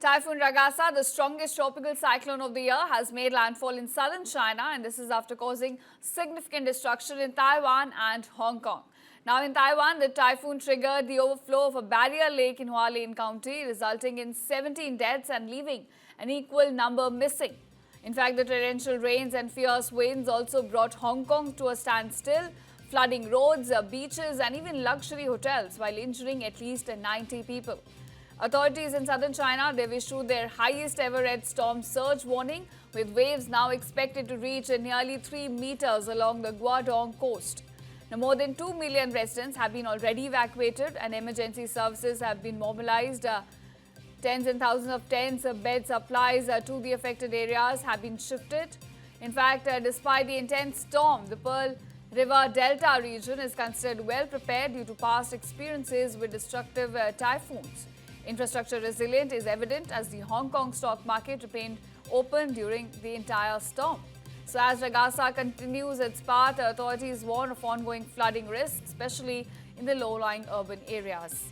Typhoon Ragasa, the strongest tropical cyclone of the year, has made landfall in southern China, and this is after causing significant destruction in Taiwan and Hong Kong. Now in Taiwan, the typhoon triggered the overflow of a barrier lake in Hualien County, resulting in 17 deaths and leaving an equal number missing. In fact, the torrential rains and fierce winds also brought Hong Kong to a standstill, flooding roads, beaches and even luxury hotels, while injuring at least 90 people. Authorities in southern China, they've issued their highest ever red storm surge warning, with waves now expected to reach nearly 3 meters along the Guangdong coast. Now, more than 2 million residents have been already evacuated and emergency services have been mobilized. Tens and thousands of tents, bed supplies to the affected areas have been shifted. In fact, despite the intense storm, the Pearl River Delta region is considered well prepared due to past experiences with destructive typhoons. Infrastructure resilience is evident as the Hong Kong stock market remained open during the entire storm. So as Ragasa continues its path, authorities warn of ongoing flooding risks, especially in the low-lying urban areas.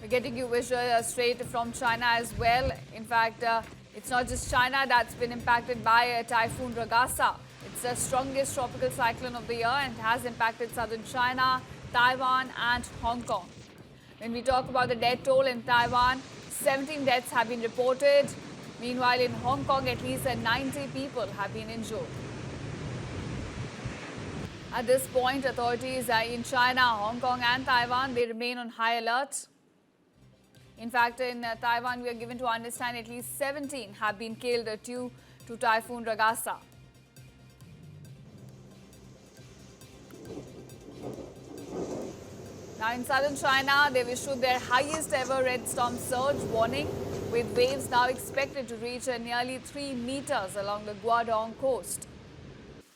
We're getting you visual straight from China as well. In fact, it's not just China that's been impacted by Typhoon Ragasa. It's the strongest tropical cyclone of the year and has impacted southern China, Taiwan and Hong Kong. When we talk about the death toll in Taiwan, 17 deaths have been reported. Meanwhile, in Hong Kong, at least 90 people have been injured. At this point, authorities in China, Hong Kong and Taiwan, they remain on high alert. In fact, in Taiwan, we are given to understand at least 17 have been killed due to Typhoon Ragasa. Now in southern China, they've issued their highest ever red storm surge warning, with waves now expected to reach nearly 3 meters along the Guangdong coast.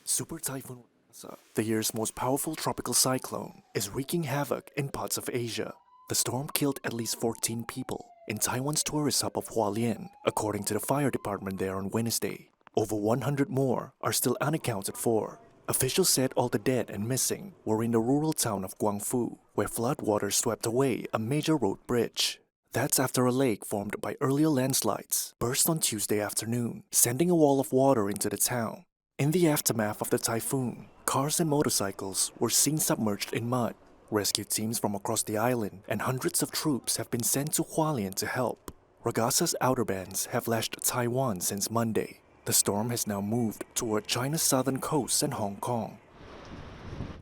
Super Typhoon Ragasa, the year's most powerful tropical cyclone, is wreaking havoc in parts of Asia. The storm killed at least 14 people in Taiwan's tourist hub of Hualien, according to the fire department there on Wednesday. Over 100 more are still unaccounted for. Officials said all the dead and missing were in the rural town of Guangfu, where floodwaters swept away a major road bridge. That's after a lake formed by earlier landslides burst on Tuesday afternoon, sending a wall of water into the town. In the aftermath of the typhoon, cars and motorcycles were seen submerged in mud. Rescue teams from across the island and hundreds of troops have been sent to Hualien to help. Ragasa's outer bands have lashed Taiwan since Monday. The storm has now moved toward China's southern coast and Hong Kong.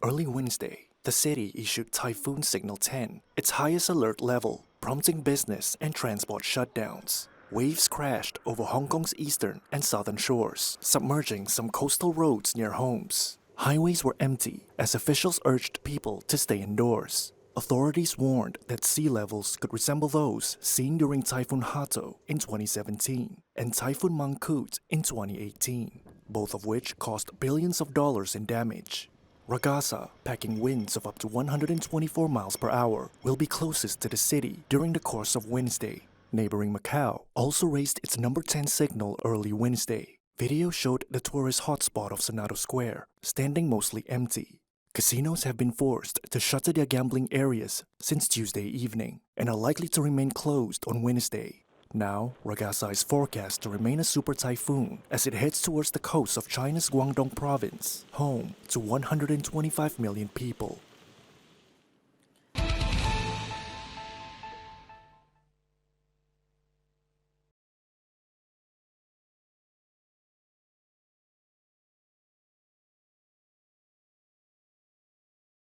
Early Wednesday, the city issued Typhoon Signal 10, its highest alert level, prompting business and transport shutdowns. Waves crashed over Hong Kong's eastern and southern shores, submerging some coastal roads near homes. Highways were empty as officials urged people to stay indoors. Authorities warned that sea levels could resemble those seen during Typhoon Hato in 2017 and Typhoon Mangkhut in 2018, both of which caused billions of dollars in damage. Ragasa, packing winds of up to 124 miles per hour, will be closest to the city during the course of Wednesday. Neighboring Macau also raised its number 10 signal early Wednesday. Video showed the tourist hotspot of Senado Square standing mostly empty. Casinos have been forced to shutter their gambling areas since Tuesday evening and are likely to remain closed on Wednesday. Now, Ragasa is forecast to remain a super typhoon as it heads towards the coast of China's Guangdong province, home to 125 million people.